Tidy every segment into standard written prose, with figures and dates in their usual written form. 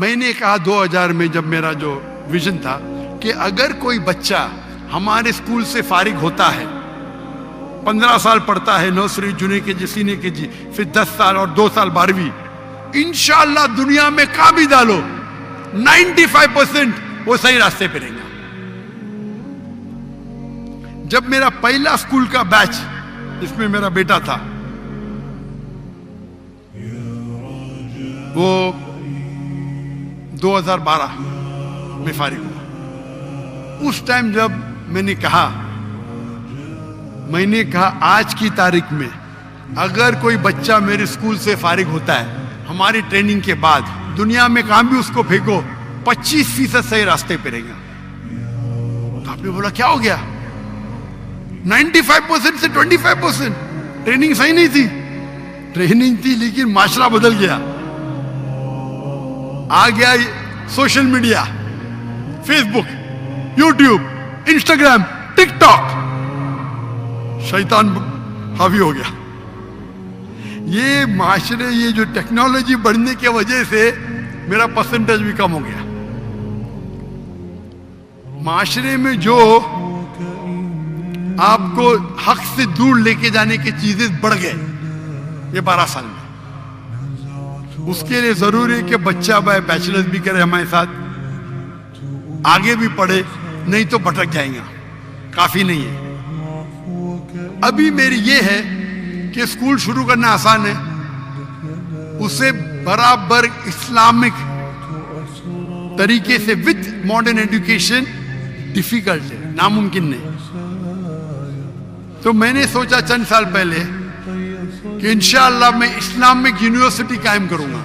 میں نے کہا 2000 میں جب میرا جو ویژن تھا کہ اگر کوئی بچہ ہمارے اسکول سے فارغ ہوتا ہے، 15 سال پڑھتا ہے، نرسری جونیئر کے جی سینئر کے جی، پھر 10 سال اور 2 سال 12ویں، انشاءاللہ دنیا میں کہاں بھی ڈالو 95% وہ صحیح راستے پہ رہیں گا۔ جب میرا پہلا اسکول کا بیچ جس میں میرا بیٹا تھا وہ 2012 میں فارغ ہوا، اس ٹائم جب میں نے کہا آج کی تاریخ میں اگر کوئی بچہ میرے اسکول سے فارغ ہوتا ہے ہماری ٹریننگ کے بعد، دنیا میں کہاں بھی اس کو پھینکو 25% صحیح راستے پہ رہے گا۔ تو آپ نے بولا کیا ہو گیا؟ 95% سے 25%۔ ٹریننگ صحیح نہیں تھی، ٹریننگ تھی لیکن معاشرہ بدل گیا، آ گیا سوشل میڈیا، فیس بک، یوٹیوب، انسٹاگرام، ٹک ٹاک، شیطان حاوی ہو گیا۔ یہ معاشرے، یہ جو ٹیکنالوجی بڑھنے کی وجہ سے میرا پرسنٹیج بھی کم ہو گیا۔ معاشرے میں جو آپ کو حق سے دور لے کے جانے کی چیزیں بڑھ گئے یہ 12 سال میں۔ اس کے لیے ضروری ہے کہ بچہ بیچلرز بھی کرے ہمارے ساتھ، آگے بھی پڑھے، نہیں تو بھٹک جائیں گا، کافی نہیں ہے۔ ابھی میری یہ ہے کہ اسکول شروع کرنا آسان ہے، اسے برابر اسلامک طریقے سے وتھ ماڈرن ایجوکیشن ڈیفیکلٹ ہے، ناممکن نہیں۔ تو میں نے سوچا چند سال پہلے کہ انشاءاللہ میں اسلامک یونیورسٹی قائم کروں گا۔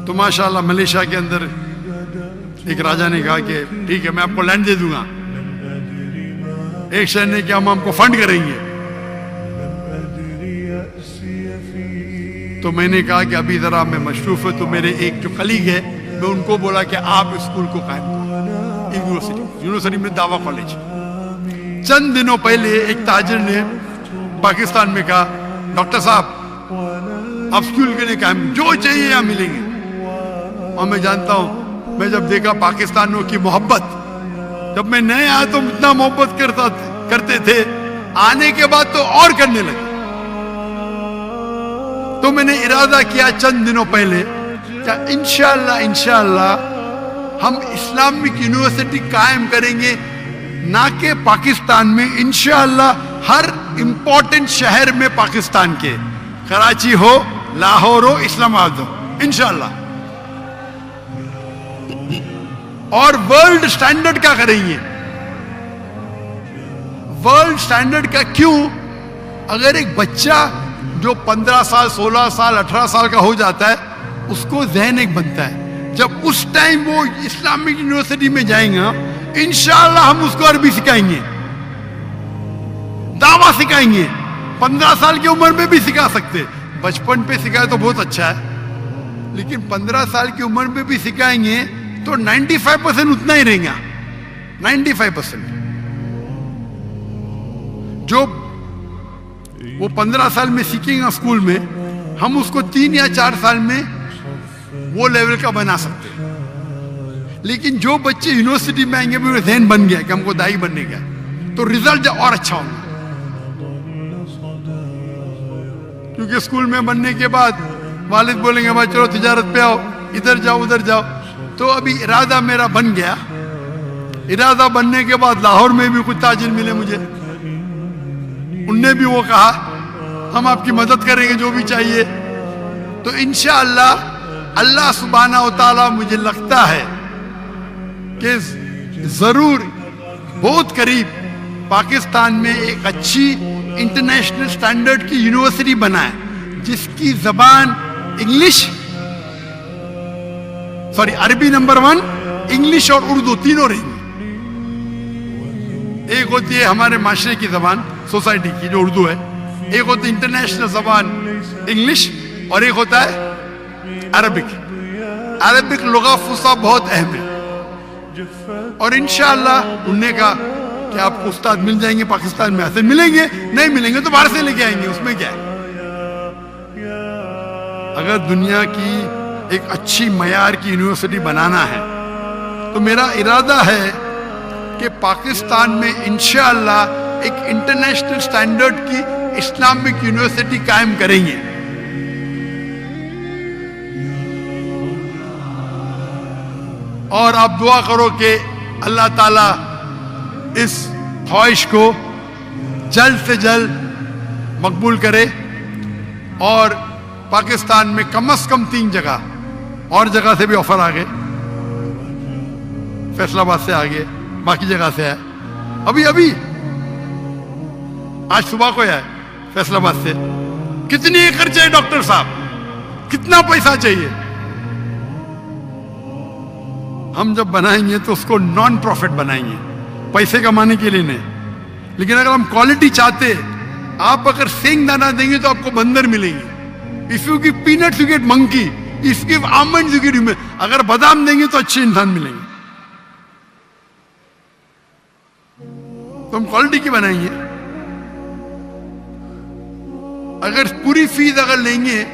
تو ماشاءاللہ ملیشیا کے اندر ایک راجہ نے کہا کہ ٹھیک ہے میں آپ کو لینڈ دے دوں گا، ایک شہر نے کہا ہم کو فنڈ کریں گے۔ تو میں نے کہا کہ ابھی ذرا میں مصروف ہوں، تو میرے ایک جو کلیگ ہے میں ان کو بولا کہ آپ اسکول کو قائم کرو، یونیورسٹی میں دعویٰ کالج۔ چند دنوں پہلے ایک تاجر نے پاکستان میں کہا ڈاکٹر صاحب آپ اسکول کے لیے قائم، جو چاہیے یہاں ملیں گے۔ اور میں جانتا ہوں، میں جب دیکھا پاکستانیوں کی محبت، جب میں نئے آیا تو اتنا محبت کرتے تھے، آنے کے بعد تو اور کرنے لگے۔ تو میں نے ارادہ کیا چند دنوں پہلے کہ انشاءاللہ ہم اسلامک یونیورسٹی قائم کریں گے، نہ کہ پاکستان میں، انشاءاللہ ہر امپورٹنٹ شہر میں پاکستان کے، کراچی ہو، لاہور ہو، اسلام آباد ہو، انشاءاللہ۔ اور ورلڈ سٹینڈرڈ کا کریں گے۔ ورلڈ سٹینڈرڈ کا کیوں؟ اگر ایک بچہ جو 15 سال 16 سال 18 سال کا ہو جاتا ہے اس کو ذہن ایک بنتا ہے، جب اس ٹائم وہ اسلامک یونیورسٹی میں جائیں گا انشاءاللہ ہم اس کو عربی سکھائیں گے، دعویٰ سکھائیں گے۔ 15 سال کی عمر میں بھی سکھا سکتے، بچپن پہ سکھائے تو بہت اچھا ہے، لیکن 15 سال کی عمر میں بھی سکھائیں گے تو 95% اتنا ہی رہیں گا۔ 95% جو وہ 15 سال میں سیکھیں گا اسکول میں، ہم اس کو 3 یا 4 سال میں وہ لیول کا بنا سکتے ہیں۔ لیکن جو بچے یونیورسٹی میں آئیں گے میرا ذہن بن گیا کہ ہم کو دائی بننے کا، تو رزلٹ اور اچھا ہوگا۔ کیونکہ اسکول میں بننے کے بعد والد بولیں گے بھائی چلو تجارت پہ آؤ، ادھر جاؤ ادھر جاؤ۔ تو ابھی ارادہ میرا بن گیا۔ ارادہ بننے کے بعد لاہور میں بھی کچھ تاجر ملے مجھے، ان نے بھی وہ کہا ہم آپ کی مدد کریں گے جو بھی چاہیے۔ تو انشاءاللہ اللہ سبحانہ و تعالیٰ مجھے لگتا ہے کہ ضرور بہت قریب پاکستان میں ایک اچھی انٹرنیشنل سٹینڈرڈ کی یونیورسٹی بنائے جس کی زبان عربی نمبر 1، انگلش اور اردو تینوں رہیں گی۔ ایک ہوتی ہے ہمارے معاشرے کی زبان سوسائٹی کی جو اردو ہے، ایک ہوتی ہے انٹرنیشنل زبان انگلش، اور ایک ہوتا ہے عربک۔ عربک لغہ فصیح بہت اہم ہے، اور انشاءاللہ انہوں نے کہا کہ آپ کو استاد مل جائیں گے پاکستان میں، ایسے ملیں گے، نہیں ملیں گے تو باہر سے لے کے آئیں گے، اس میں کیا ہے۔ اگر دنیا کی ایک اچھی معیار کی یونیورسٹی بنانا ہے تو میرا ارادہ ہے کہ پاکستان میں انشاءاللہ ایک انٹرنیشنل سٹینڈرڈ کی اسلامک یونیورسٹی قائم کریں گے. اور آپ دعا کرو کہ اللہ تعالیٰ اس خواہش کو جلد سے جلد مقبول کرے اور پاکستان میں کم از کم 3 جگہ اور جگہ سے بھی آفر آ گئے, فیصل آباد سے آگے, باقی جگہ سے ہے, ابھی آج صبح کو ہے فیصل آباد سے. کتنی ایکڑ چاہیے ڈاکٹر صاحب, کتنا پیسہ چاہیے؟ ہم جب بنائیں گے تو اس کو نان پروفٹ بنائیں گے, پیسے کمانے کے لیے نہیں. لیکن اگر ہم کوالٹی چاہتے, آپ اگر سینگ دانا دیں گے تو آپ کو بندر ملیں گے. If you give peanuts you get monkey, if you give almonds you get human. اگر بادام دیں گے تو اچھے انسان ملیں گے. تو ہم کوالٹی کی بنائیں گے. اگر پوری فیس اگر لیں گے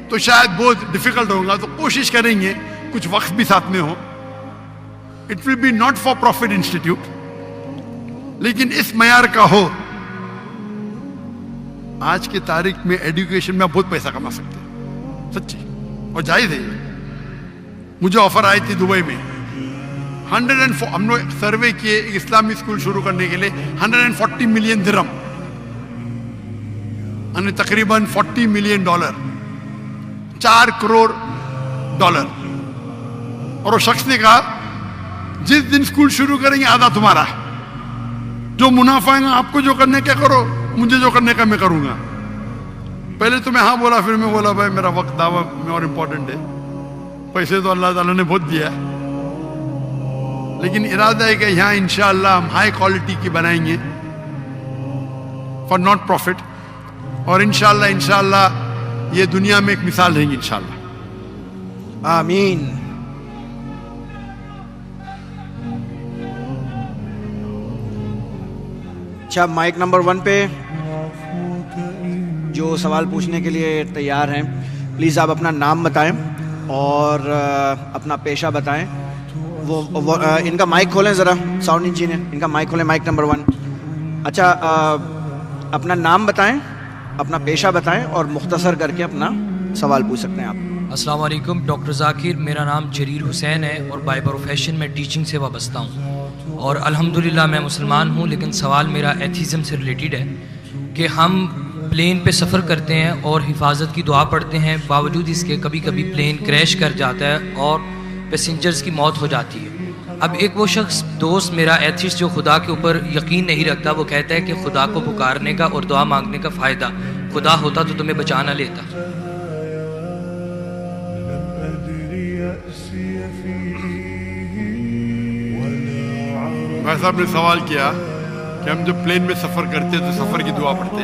تو شاید بہت ڈیفیکلٹ ہوگا, تو کوشش کریں گے کچھ وقت بھی ساتھ میں ہو. It will be not for profit institute, لیکن اس معیار کا ہو. آج کی تاریخ میں ایڈوکیشن میں آپ بہت پیسہ کما سکتے ہیں, سچی, اور جائز ہے یہ. مجھے آفر آئی تھی دبئی میں 104, ہم نے سروے کیے ایک اسلامی اسکول شروع کرنے کے لیے 140 ملین درہم, یعنی تقریباً $40 ملین, $4 کروڑ. اور وہ شخص نے کہا جس دن اسکول شروع کریں گے آدھا تمہارا, جو منافع ہے آپ کو جو کرنے کا کرو, مجھے جو کرنے کا میں کروں گا. پہلے تو میں ہاں بولا, پھر میں بولا بھائی میرا وقت دعویٰ میں اور امپورٹنٹ ہے, پیسے تو اللہ تعالیٰ نے بہت دیا ہے, لیکن ارادہ ہے کہ یہاں انشاءاللہ ہم ہائی کوالٹی کی بنائیں گے فار ناٹ پروفٹ, اور انشاءاللہ یہ دنیا میں ایک مثال رہیں گی انشاءاللہ. آمین. اچھا, مائک نمبر 1 پہ جو سوال پوچھنے کے لیے تیار ہیں, پلیز آپ اپنا نام بتائیں اور اپنا پیشہ بتائیں. وہ ان کا مائک کھولیں ذرا, ساؤنڈ انجینئر ان کا مائک کھولیں, مائک نمبر 1. اچھا, اپنا نام بتائیں, اپنا پیشہ بتائیں اور مختصر کر کے اپنا سوال پوچھ سکتے ہیں آپ. السلام علیکم, ڈاکٹر ذاکر, میرا نام جریر حسین ہے اور بائی پروفیشن میں ٹیچنگ سے وابستہ ہوں, اور الحمدللہ میں مسلمان ہوں. لیکن سوال میرا ایتھیزم سے ریلیٹڈ ہے کہ ہم پلین پہ سفر کرتے ہیں اور حفاظت کی دعا پڑھتے ہیں, باوجود اس کے کبھی کبھی پلین کریش کر جاتا ہے اور پیسنجرز کی موت ہو جاتی ہے. اب ایک وہ شخص دوست میرا ایتھیسٹ جو خدا کے اوپر یقین نہیں رکھتا, وہ کہتا ہے کہ خدا کو پکارنے کا اور دعا مانگنے کا فائدہ, خدا ہوتا تو تمہیں بچا نہ لیتا. بھائی صاحب نے سوال کیا کہ ہم جب پلین میں سفر کرتے تو سفر کی دعا پڑھتے,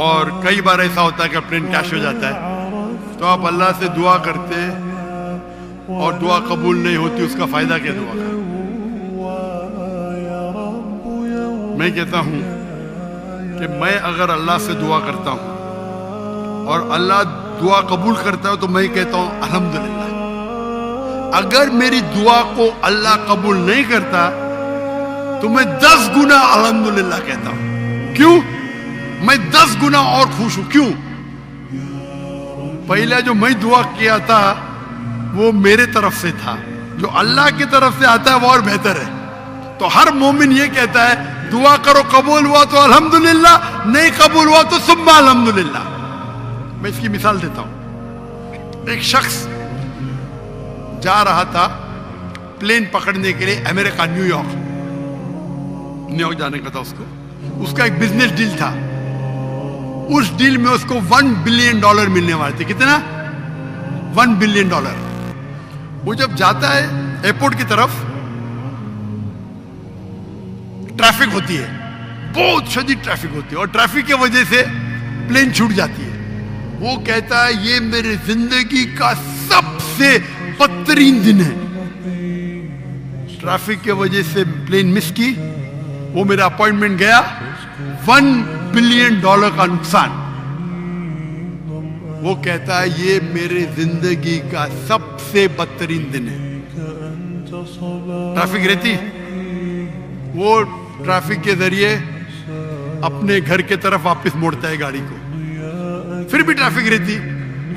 اور کئی بار ایسا ہوتا ہے کہ پلین کریش ہو جاتا ہے تو آپ اللہ سے دعا کرتے اور دعا قبول نہیں ہوتی, اس کا فائدہ کیا دعا کا؟ میں کہتا ہوں کہ میں اگر اللہ سے دعا کرتا ہوں اور اللہ دعا قبول کرتا ہے تو میں کہتا ہوں الحمدللہ. اگر میری دعا کو اللہ قبول نہیں کرتا تو میں 10 گنا الحمدللہ کہتا ہوں. کیوں؟ میں 10 گنا اور خوش ہوں. کیوں؟ پہلا جو میں دعا کیا تھا وہ میرے طرف سے تھا, جو اللہ کی طرف سے آتا ہے وہ اور بہتر ہے. تو ہر مومن یہ کہتا ہے دعا کرو, قبول ہوا تو الحمدللہ, نہیں قبول ہوا تو ثم الحمدللہ. میں اس کی مثال دیتا ہوں. ایک شخص جا رہا تھا پلین پکڑنے کے لیے امریکہ, نیو یارک جانے کا تھا اس کو. اس کا ایک بزنس ڈیل تھا, اس ڈیل میں اس کو $1 بلین ملنے والے تھے. کتنا؟ $1 بلین. وہ جب جاتا ہے ایئرپورٹ کی طرف, ٹریفک ہوتی ہے, بہت شدید ٹریفک ہوتی ہے, اور ٹریفک کی وجہ سے پلین چھوٹ جاتی ہے. وہ کہتا ہے یہ میرے زندگی کا سب سے بدترین دن ہے. ٹریفک کی وجہ سے پلین مس کی, وہ میرا اپوائنٹمنٹ گیا, $1 بلین کا نقصان. وہ کہتا ہے یہ میرے زندگی کا سب سے بدترین دن ہے. ٹریفک رہتی, وہ ٹریفک کے ذریعے اپنے گھر کے طرف واپس موڑتا ہے گاڑی کو, پھر بھی ٹریفک رہتی,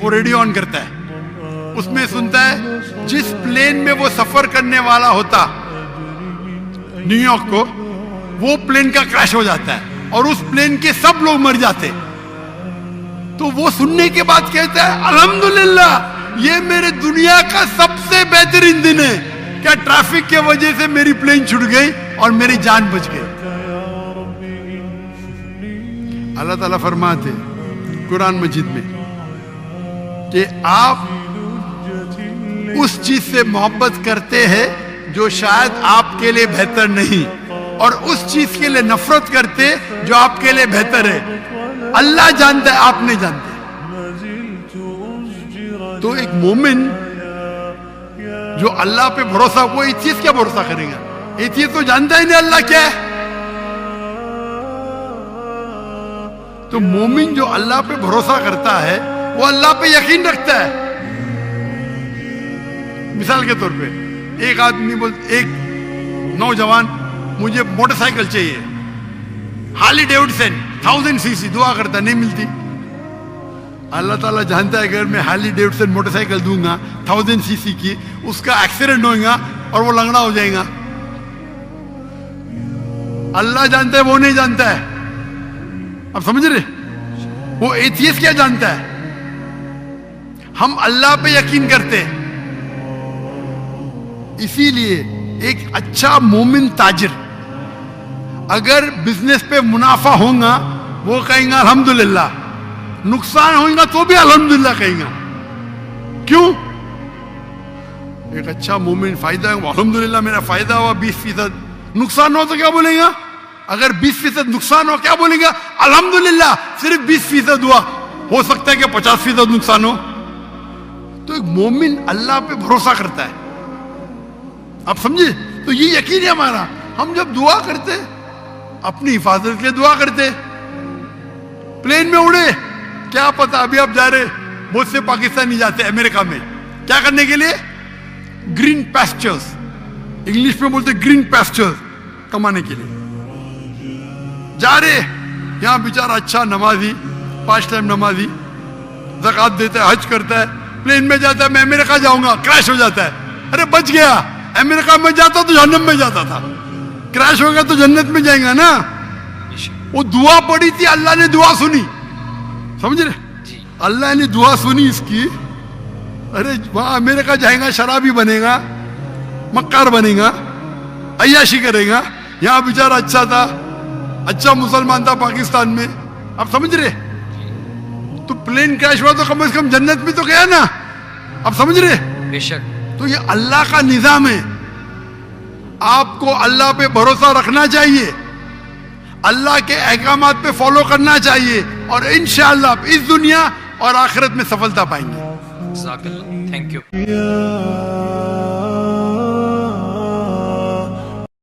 وہ ریڈیو آن کرتا ہے, اس میں سنتا ہے جس پلین میں وہ سفر کرنے والا ہوتا نیو یارک کو, وہ پلین کا کریش ہو جاتا ہے اور اس پلین کے سب لوگ مر جاتے. تو وہ سننے کے بعد کہتا ہے الحمدللہ یہ میرے دنیا کا سب سے بہترین دن ہے, کیا ٹریفک کی وجہ سے میری پلین چھوٹ گئی اور میری جان بچ گئی. اللہ تعالیٰ فرماتے قرآن مجید میں کہ آپ اس چیز سے محبت کرتے ہیں جو شاید آپ کے لیے بہتر نہیں, اور اس چیز کے لیے نفرت کرتے جو آپ کے لیے بہتر ہے. اللہ جانتا ہے, آپ نہیں جانتے. تو ایک مومن جو اللہ پہ بھروسہ, وہ اس چیز کیا بھروسہ کرے گا؟ یہ چیز تو جانتا ہی نہیں اللہ کیا ہے. تو مومن جو اللہ پہ بھروسہ کرتا ہے وہ اللہ پہ یقین رکھتا ہے. مثال کے طور پہ ایک آدمی ایک نوجوان مجھے موٹر سائیکل چاہیے, ہارلی ڈیوڈسن 1000 cc, دعا کرتا نہیں ملتی. اللہ تعالیٰ جانتا ہے اگر میں ہارلی ڈیوڈسن موٹر سائیکل دوں گا 1000 cc کی, اس کا ایکسیڈنٹ ہوگا اور وہ لنگڑا ہو جائے گا. اللہ جانتا ہے, وہ نہیں جانتا ہے. اب سمجھ رہے, وہ ایتھیسٹ کیا جانتا ہے؟ ہم اللہ پہ یقین کرتے. اسی لیے ایک اچھا مومن تاجر اگر بزنس پہ منافع ہوگا وہ کہیں گا الحمدللہ, نقصان ہوگا تو بھی الحمدللہ کہیں گا. کیوں؟ ایک اچھا مومن فائدہ ہے, الحمدللہ میرا فائدہ ہوا 20%, نقصان ہو تو کیا بولیں گا؟ اگر 20% نقصان ہو کیا بولیں گا؟ الحمدللہ صرف 20% ہوا, ہو سکتا ہے کہ 50% نقصان ہو. تو ایک مومن اللہ پہ بھروسہ کرتا ہے. آپ سمجھے؟ تو یہ یقین ہے ہمارا. ہم جب دعا کرتے اپنی حفاظت کے لیے دعا کرتے. پلین میں اڑے, کیا پتا ابھی آپ جا رہے, بہت سے پاکستانی جاتے امریکہ میں کیا کرنے کے لیے؟ گرین پیسچرز, انگلش میں بولتے گرین پیسچرز, کمانے کے لیے جا رہے. یہاں بیچارہ اچھا نمازی, 5 ٹائم نمازی, زکات دیتا ہے, حج کرتا ہے, پلین میں جاتا ہے میں امریکہ جاؤں گا, کریش ہو جاتا ہے. ارے بچ گیا, امریکہ میں جاتا تو جہنم میں جاتا تھا, کریش ہو گیا تو جنت میں جائیں گا نا. وہ دعا پڑی تھی, اللہ نے دعا سنی. سمجھ رہے, اللہ نے دعا سنی اس کی. ارے وہاں امریکہ جائے گا, شرابی بنے گا, مکار بنے گا, عیاشی کرے گا. یہاں بیچارہ اچھا تھا, اچھا مسلمان تھا پاکستان میں. آپ سمجھ رہے, تو پلین کریش ہوا تو کم از کم جنت میں تو گیا نا. آپ سمجھ رہے, بے شک. تو یہ اللہ کا نظام ہے. آپ کو اللہ پہ بھروسہ رکھنا چاہیے, اللہ کے احکامات پہ فالو کرنا چاہیے, اور انشاءاللہ آپ اس دنیا اور آخرت میں سفلتا پائیں گے. جزاک اللہ, تھینک یو.